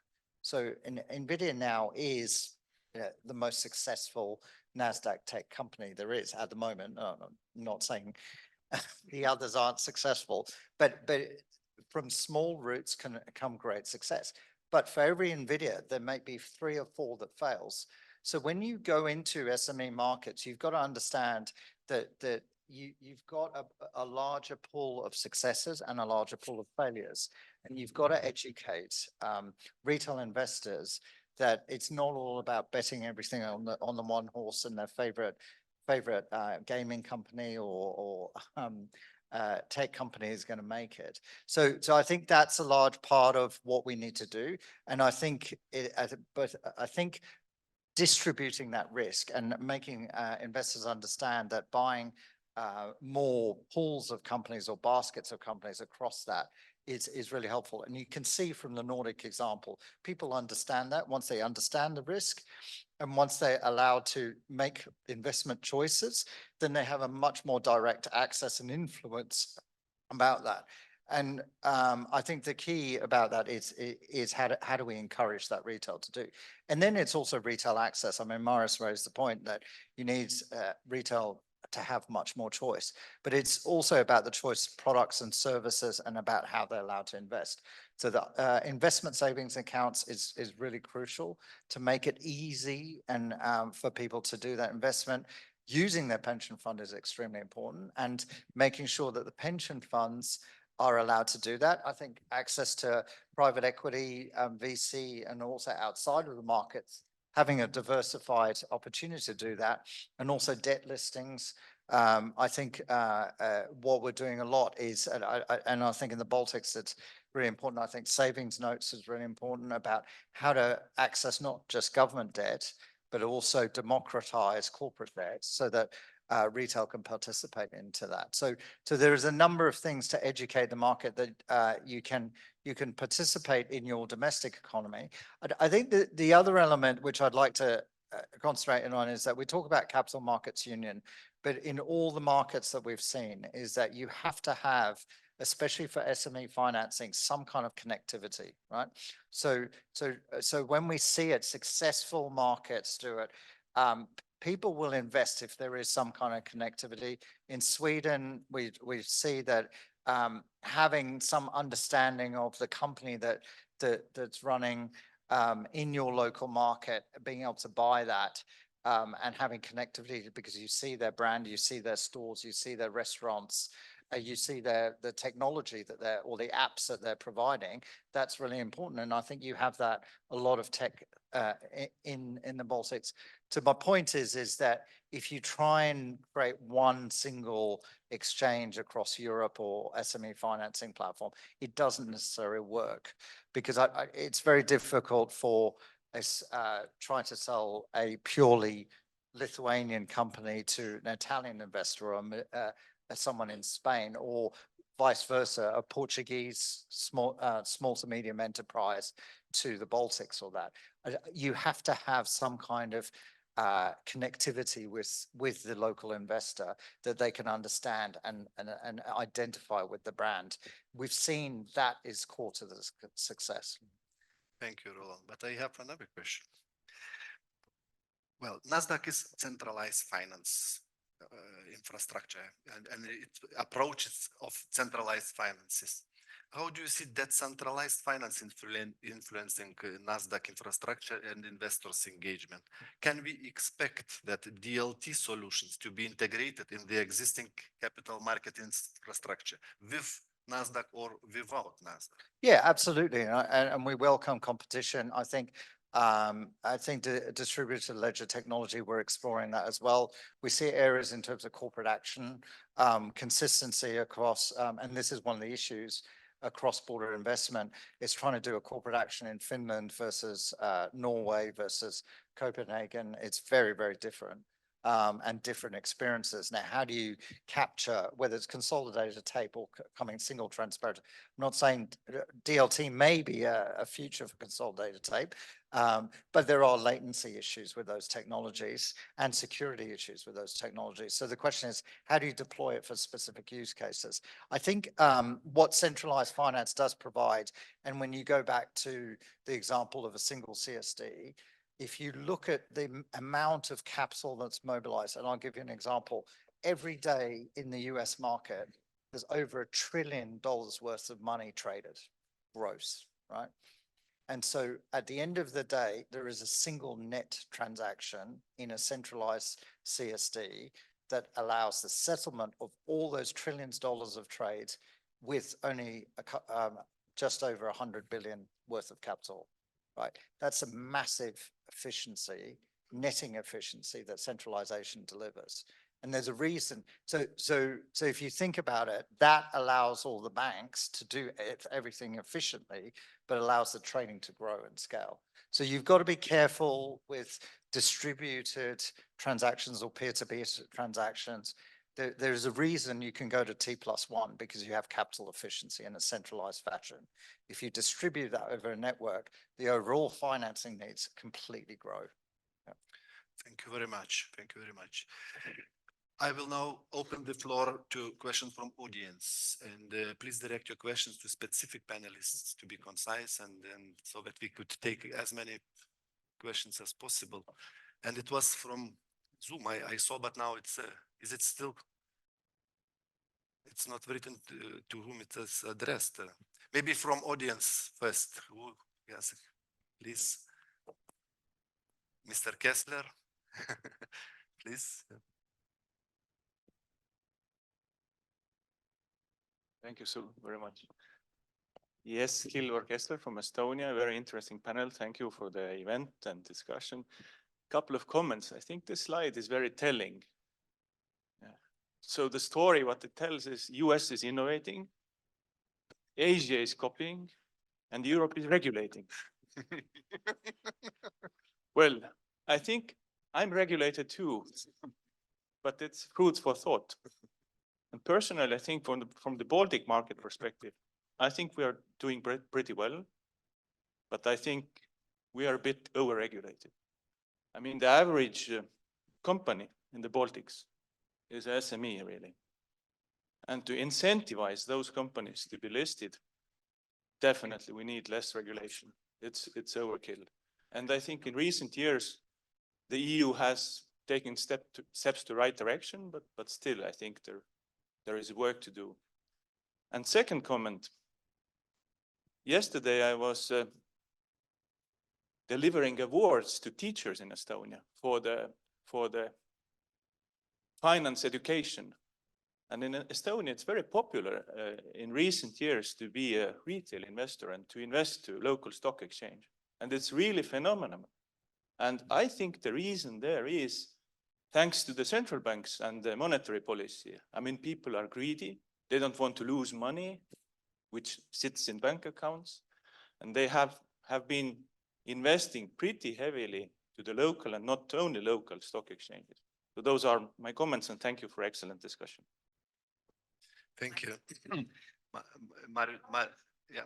So NVIDIA now is the most successful Nasdaq tech company there is at the moment. I'm not saying the others aren't successful, but from small roots can come great success. But for every NVIDIA, there may be 3 or 4 that fails. So when you go into SME markets, you've got to understand that you've got a larger pool of successes and a larger pool of failures. And you've got to educate retail investors that it's not all about betting everything on the one horse and their favorite gaming company or tech company is going to make it. So I think that's a large part of what we need to do. And I think distributing that risk and making investors understand that buying more pools of companies or baskets of companies across that is really helpful. And you can see from the Nordic example, people understand that once they understand the risk and once they're allowed to make investment choices, then they have a much more direct access and influence about that. And I think the key about that is how do we encourage that retail to do? And then it's also retail access. I mean, Marius raised the point that you need retail to have much more choice, but it's also about the choice of products and services and about how they're allowed to invest. So the investment savings accounts is really crucial to make it easy and for people to do that investment. Using their pension fund is extremely important, and making sure that the pension funds are allowed to do that. I think access to private equity, VC, and also outside of the markets, having a diversified opportunity to do that, and also debt listings. I think what we're doing a lot is, and I think in the Baltics, it's really important. I think savings notes is really important about how to access not just government debt, but also democratize corporate debt so that retail can participate into that. So there is a number of things to educate the market that you can participate in your domestic economy. I think the other element which I'd like to concentrate on is that we talk about capital markets union, but in all the markets that we've seen is that you have to have, especially for SME financing, some kind of connectivity, right? So when we see it, successful markets do it, people will invest if there is some kind of connectivity. In Sweden, we see that having some understanding of the company that's running in your local market, being able to buy that and having connectivity because you see their brand, you see their stores, you see their restaurants, you see the technology that they're, or the apps that they're providing. That's really important. And I think you have that, a lot of tech in the Baltics. So my point is that if you try and create one single exchange across Europe or SME financing platform, it doesn't necessarily work because it's very difficult for us trying to sell a purely Lithuanian company to an Italian investor or someone in Spain, or vice versa, a Portuguese small to medium enterprise to the Baltics or that. You have to have some kind of connectivity with the local investor that they can understand and identify with the brand. We've seen that is core to the success. Thank you, Roland. But I have another question. Well, Nasdaq is centralized finance infrastructure and its approaches of centralized finances. How do you see that centralized finance influencing Nasdaq infrastructure and investors' engagement? Can we expect that DLT solutions to be integrated in the existing capital market infrastructure with Nasdaq or without Nasdaq? Yeah, absolutely. And we welcome competition. I think the distributed ledger technology, we're exploring that as well. We see areas in terms of corporate action, consistency across, and this is one of the issues, cross-border investment is trying to do a corporate action in Finland versus Norway versus Copenhagen. It's very, very different and different experiences. Now, how do you capture, whether it's consolidated tape or coming single transparent? I'm not saying DLT may be a future for consolidated tape, but there are latency issues with those technologies and security issues with those technologies. So the question is, how do you deploy it for specific use cases? I think what centralized finance does provide, and when you go back to the example of a single CSD, if you look at the amount of capital that's mobilized, and I'll give you an example, every day in the US market, there's over $1 trillion worth of money traded, gross, right? And so at the end of the day, there is a single net transaction in a centralized CSD that allows the settlement of all those trillions of dollars of trades with only just over 100 billion worth of capital, right? That's a massive efficiency, netting efficiency that centralization delivers. And there's a reason. So if you think about it, that allows all the banks to do everything efficiently, but allows the trading to grow and scale. So you've got to be careful with distributed transactions or peer-to-peer transactions. There's a reason you can go to T+1 because you have capital efficiency in a centralized fashion. If you distribute that over a network, the overall financing needs completely grow. Yeah. Thank you very much. Thank you very much. I will now open the floor to questions from audience, and please direct your questions to specific panelists to be concise, and then so that we could take as many questions as possible. And it was from Zoom, I saw, but now it's, is it still? It's not written to whom it is addressed. Maybe from audience first. Who, yes, please. Mr. Kessler, please. Thank you so very much. Yes, Giedrius Kessler from Estonia. Very interesting panel. Thank you for the event and discussion. Couple of comments. I think this slide is very telling. So the story, what it tells is US is innovating, Asia is copying, and Europe is regulating. Well, I think I'm regulated too, but it's food for thought. And personally, I think from the Baltic market perspective, I think we are doing pretty well, but I think we are a bit over-regulated. I mean, the average company in the Baltics is SME, really. And to incentivize those companies to be listed, definitely we need less regulation. It's overkill. And I think in recent years, the EU has taken steps to right direction, but still, I think there is work to do. And second comment, yesterday I was delivering awards to teachers in Estonia for the finance education. And in Estonia, it's very popular in recent years to be a retail investor and to invest to local stock exchange. And it's really phenomenal. And I think the reason there is thanks to the central banks and the monetary policy. I mean, people are greedy. They don't want to lose money, which sits in bank accounts. And they have been investing pretty heavily to the local and not only local stock exchanges. So those are my comments, and thank you for excellent discussion. Thank you. Yeah,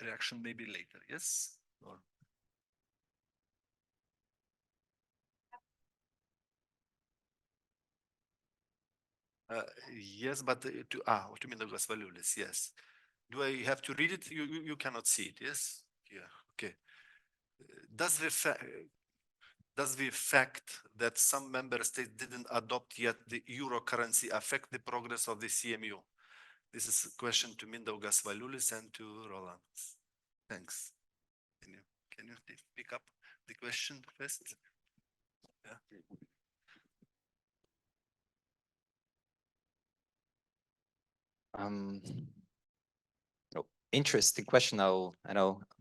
reaction maybe later, yes? Or... yes, but to Mindaugas Valiulis, yes. Do I have to read it? You cannot see it, yes? Yeah, okay. Does the fact that some member states didn't adopt yet the euro currency affect the progress of the CMU? This is a question to Mindaugas Valiulis and to Roland. Thanks. Can you pick up the question first? Yeah. Interesting question. I'll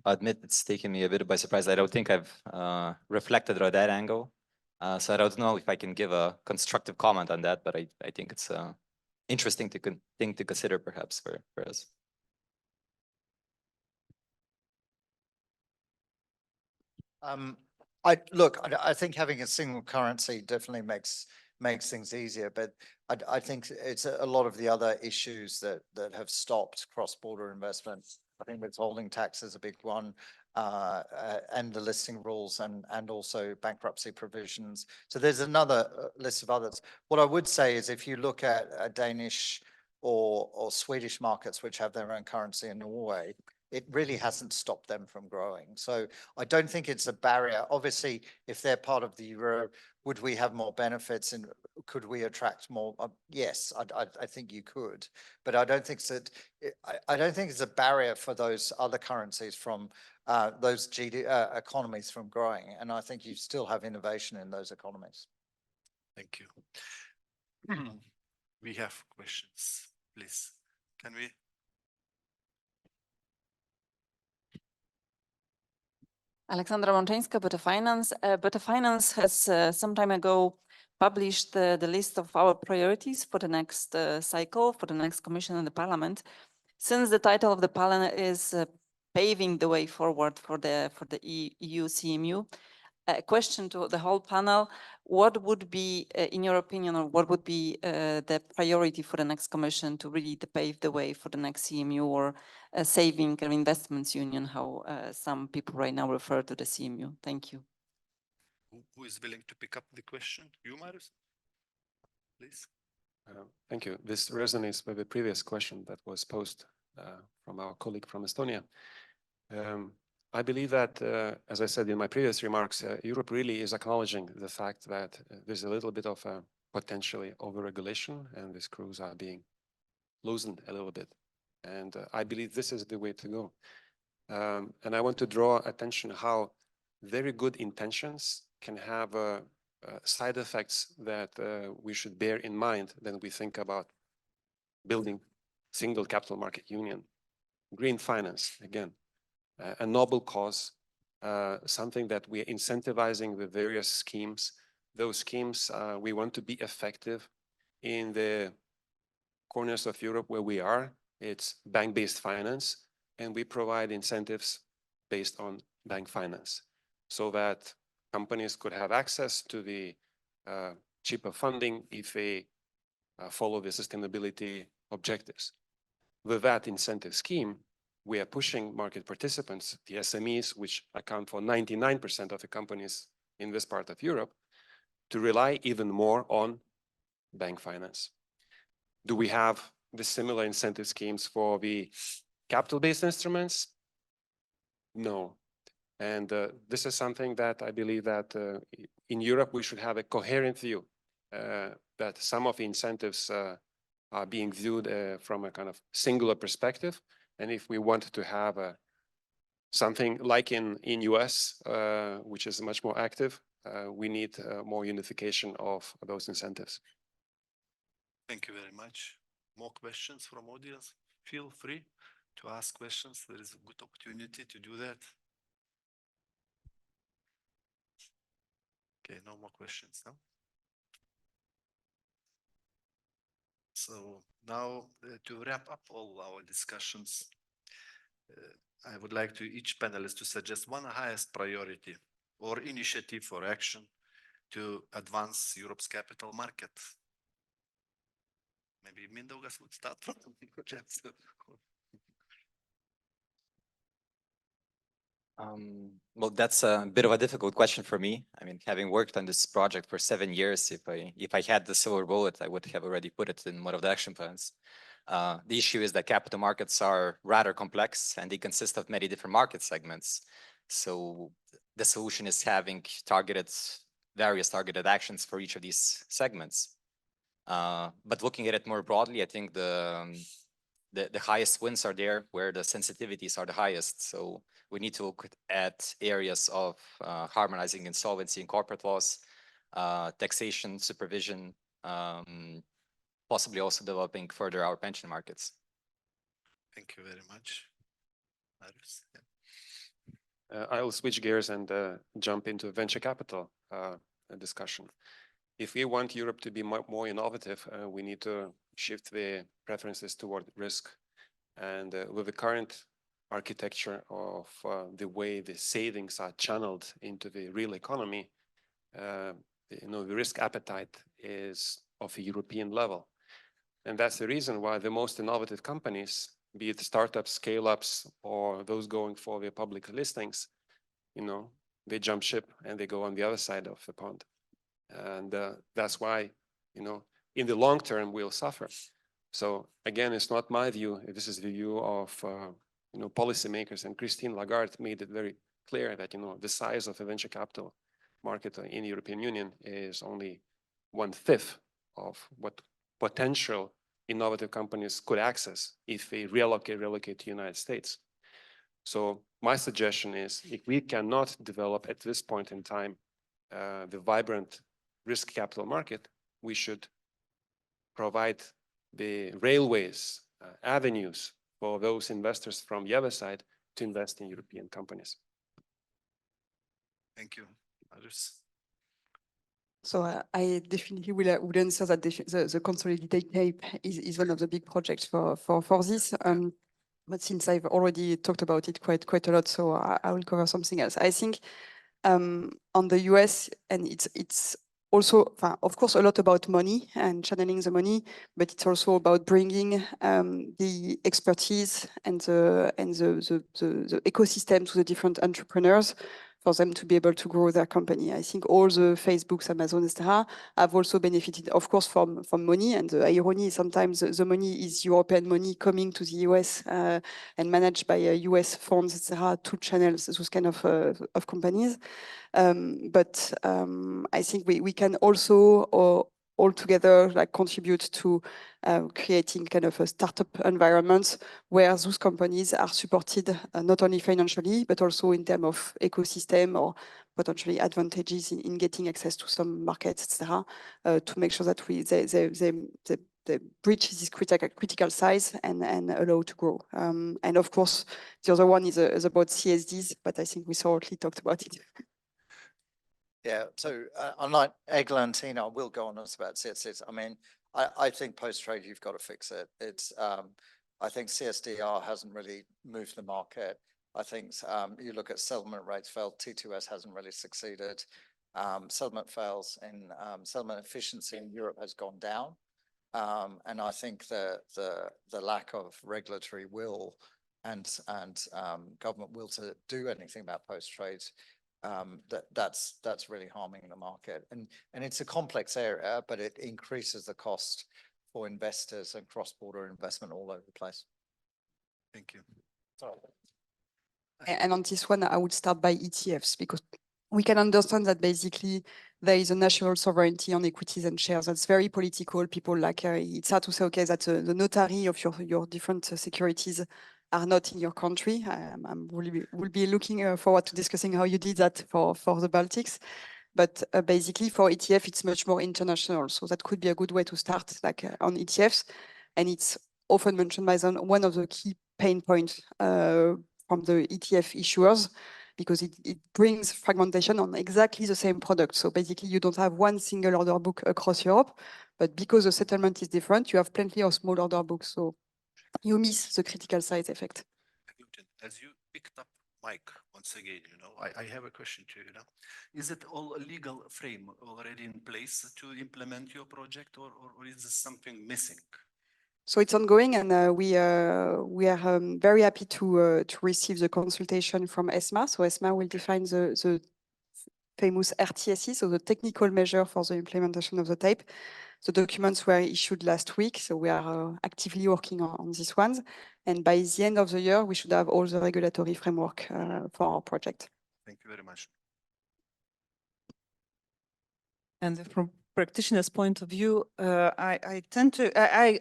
admit it's taken me a bit by surprise. I don't think I've reflected on that angle. So I don't know if I can give a constructive comment on that, but I think it's interesting thing to consider perhaps for us. I think having a single currency definitely makes things easier, but I think it's a lot of the other issues that have stopped cross-border investment. I think withholding tax is a big one, and the listing rules and also bankruptcy provisions. So there's another list of others. What I would say is if you look at Danish or Swedish markets, which have their own currency in Norway, it really hasn't stopped them from growing. So I don't think it's a barrier. Obviously, if they're part of the euro, would we have more benefits and could we attract more? Yes, I think you could, but I don't think it's a barrier for those other currencies from those economies from growing. And I think you still have innovation in those economies. Thank you. We have questions, please. Can we? Alexandra Mączeńska, Beta Finance. Beta Finance has some time ago published the list of our priorities for the next cycle, for the next Commission and the Parliament. Since the title of the panel is paving the way forward for the EU CMU, a question to the whole panel: what would be, in your opinion, or what would be the priority for the next Commission to really pave the way for the next CMU, or saving and investments union, how some people right now refer to the CMU? Thank you. Who is willing to pick up the question? You, Marius? Please. Thank you. This resonates with the previous question that was posed from our colleague from Estonia. I believe that, as I said in my previous remarks, Europe really is acknowledging the fact that there's a little bit of potentially over-regulation, and the screws are being loosened a little bit. And I believe this is the way to go. And I want to draw attention how very good intentions can have side effects that we should bear in mind when we think about building single capital market union. Green finance, again, a noble cause, something that we're incentivizing with various schemes. Those schemes, we want to be effective in the corners of Europe where we are. It's bank-based finance, and we provide incentives based on bank finance so that companies could have access to the cheaper funding if they follow the sustainability objectives. With that incentive scheme, we are pushing market participants, the SMEs, which account for 99% of the companies in this part of Europe, to rely even more on bank finance. Do we have the similar incentive schemes for the capital-based instruments? No. And this is something that I believe that in Europe, we should have a coherent view that some of the incentives are being viewed from a kind of singular perspective. And if we want to have something like in US, which is much more active, we need more unification of those incentives. Thank you very much. More questions from audience? Feel free to ask questions. There is a good opportunity to do that. Okay, no more questions now. So now to wrap up all our discussions, I would like to each panelist to suggest one highest priority or initiative for action to advance Europe's capital market. Maybe Mindaugas would start from Well, that's a bit of a difficult question for me. I mean, having worked on this project for 7 years, if I had the silver bullet, I would have already put it in one of the action plans. The issue is that capital markets are rather complex, and they consist of many different market segments. So the solution is having various targeted actions for each of these segments. But looking at it more broadly, I think the highest wins are there where the sensitivities are the highest. So we need to look at areas of harmonizing insolvency and corporate laws, taxation, supervision, possibly also developing further our pension markets. Thank you very much. Marius? I will switch gears and jump into venture capital discussion. If we want Europe to be more innovative, we need to shift the preferences toward risk. And with the current architecture of the way the savings are channeled into the real economy, the risk appetite is of a European level. And that's the reason why the most innovative companies, be it startups, scale-ups, or those going for the public listings, they jump ship and they go on the other side of the pond. And that's why, in the long term, we'll suffer. So again, it's not my view. This is the view of policymakers, and Christine Lagarde made it very clear that the size of the venture capital market in the European Union is only 1/5 of what potential innovative companies could access if they relocate to the United States. So my suggestion is, if we cannot develop at this point in time the vibrant risk capital market, we should provide the railways, avenues for those investors from the other side to invest in European companies. Thank you. Marius? So I definitely would answer that the consolidated tape is one of the big projects for this. But since I've already talked about it quite a lot, so I will cover something else. I think on the US, and it's also, of course, a lot about money and channeling the money, but it's also about bringing the expertise and the ecosystem to the different entrepreneurs for them to be able to grow their company. I think all the Facebooks, Amazon, etc., have also benefited, of course, from money. And the irony is sometimes the money is European money coming to the US and managed by US funds, etc., to channel those kind of companies. But I think we can also all together like contribute to creating kind of a startup environment where those companies are supported not only financially, but also in terms of ecosystem or potentially advantages in getting access to some markets, etc., to make sure that they breach this critical size and allow to grow. And of course, the other one is about CSDs, but I think we thoroughly talked about it. Yeah, so unlike Eglantine, I will go on us about CSDs. I mean, I think post-trade, you've got to fix it. It's, I think CSDR hasn't really moved the market. I think you look at settlement rates failed, T2S hasn't really succeeded. Settlement fails and settlement efficiency in Europe has gone down. And I think the lack of regulatory will and government will to do anything about post-trade, that's really harming the market. And it's a complex area, but it increases the cost for investors and cross-border investment all over the place. Thank you. And on this one, I would start by ETFs, because we can understand that basically there is a national sovereignty on equities and shares. That's very political. People like, it's hard to say, okay, that the notary of your different securities are not in your country. Will be looking forward to discussing how you did that for the Baltics. But basically for ETF, it's much more international. So that could be a good way to start like on ETFs. And it's often mentioned by one of the key pain points from the ETF issuers, because it brings fragmentation on exactly the same product. So basically you don't have one single order book across Europe, but because the settlement is different, you have plenty of small order books. So you miss the critical size effect. As you picked up Mike once again, I have a question to you now. Is it all a legal frame already in place to implement your project, or is there something missing? So it's ongoing, and we are very happy to receive the consultation from ESMA. So ESMA will define the famous RTSE, so the technical measure for the implementation of the tape. The documents were issued last week, so we are actively working on these ones. And by the end of the year, we should have all the regulatory framework for our project. Thank you very much. And from practitioner's point of view, I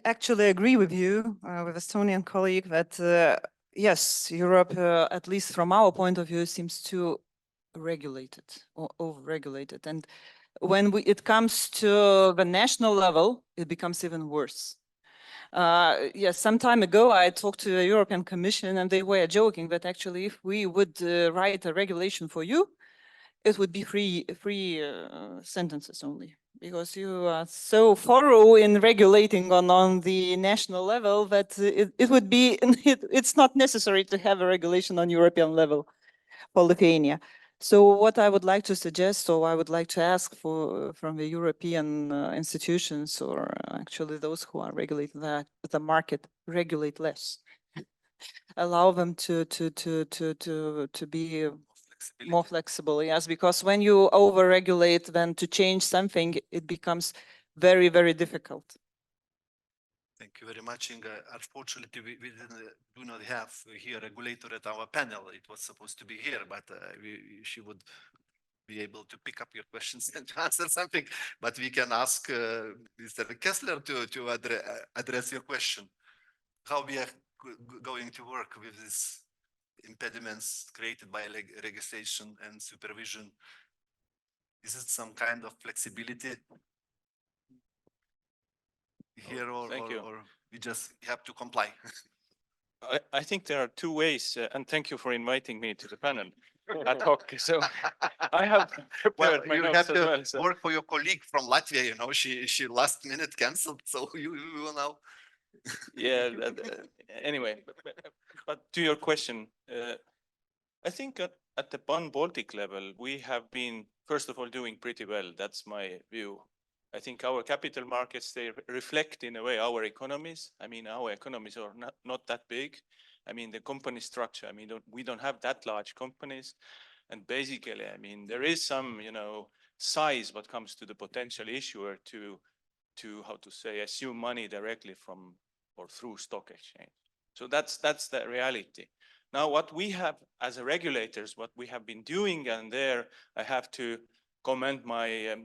actually agree with you, with Estonian colleague, that yes, Europe, at least from our point of view, seems to regulate it or over-regulate it. And when it comes to the national level, it becomes even worse. Yes, some time ago, I talked to the European Commission and they were joking that actually if we would write a regulation for you, it would be free sentences only, because you are so thorough in regulating on the national level that it would be, it's not necessary to have a regulation on European level for Lithuania. So what I would like to suggest, or I would like to ask from the European institutions, or actually those who are regulating the market, regulate less. Allow them to be more flexible, yes, because when you over-regulate, then to change something, it becomes very, very difficult. Thank you very much, Inga. Unfortunately, we do not have here a regulator at our panel. It was supposed to be here, but she would be able to pick up your questions and answer something. But we can ask Mr. Kessler to address your question. How we are going to work with these impediments created by legislation and supervision Is it some kind of flexibility here, thank you. or we just have to comply? I think there are two ways, and thank you for inviting me to the panel ad hoc. So I have Well, prepared my you notes have as to well. So. work for your colleague from Latvia, you know, she last minute canceled, so you will now. Yeah, anyway, but to your question, I think at the Baltic level, we have been, first of all, doing pretty well. That's my view. I think our capital markets, they reflect in a way our economies. I mean, our economies are not that big. I mean, the company structure, I mean, we don't have that large companies. And basically, I mean, there is some, you know, size what comes to the potential issuer to how to say, assume money directly from or through stock exchange. So that's the reality. Now, what we have as a regulators, what we have been doing, and there I have to commend my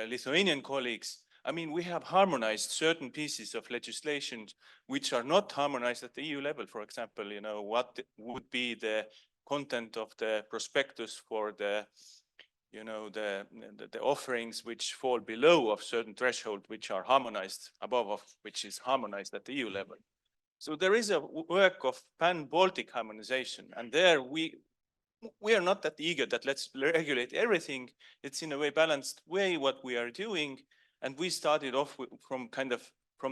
Lithuanian colleagues. I mean, we have harmonized certain pieces of legislation which are not harmonized at the EU level. For example, you know, what would be the content of the prospectus for the, you know, the offerings which fall below of certain threshold, which are harmonized above of which is harmonized at the EU level. So there is a work of pan-Baltic harmonization, and there we are not that eager that let's regulate everything. It's in a way balanced way what we are doing, and we started off from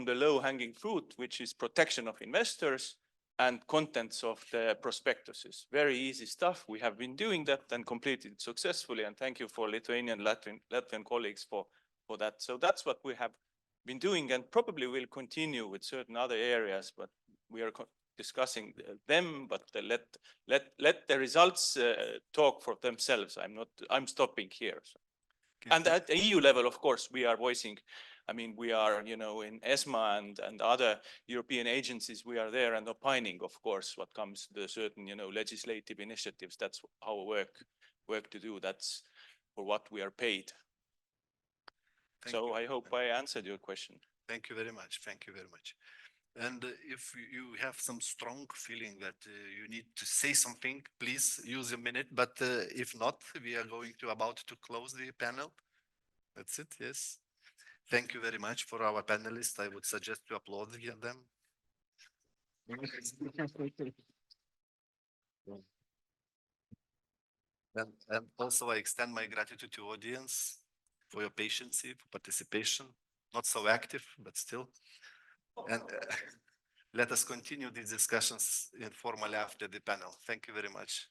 the low-hanging fruit, which is protection of investors and contents of the prospectuses. Very easy stuff. We have been doing that and completed it successfully, and thank you for Lithuanian, Latvian colleagues for that. So that's what we have been doing, and probably will continue with certain other areas, but we are discussing them, but let the results talk for themselves. I'm stopping here. So. Okay, And at the EU level, of course, we are voicing, I mean, we are, you know, in ESMA and other European agencies, we are there and opining, of course, what comes to the certain, you know, legislative initiatives. That's our work to do. That's for what we are paid. So I hope I answered your question. Thank you very much. Thank you very much. And if you have some strong feeling that you need to say something, please use a minute. But if not, we are about to close the panel. That's it. Yes. Thank you very much for our panelists. I would suggest to applaud them. And also I extend my gratitude to audience for your patience, for participation. Not so active, but still. And let us continue these discussions informally after the panel. Thank you very much.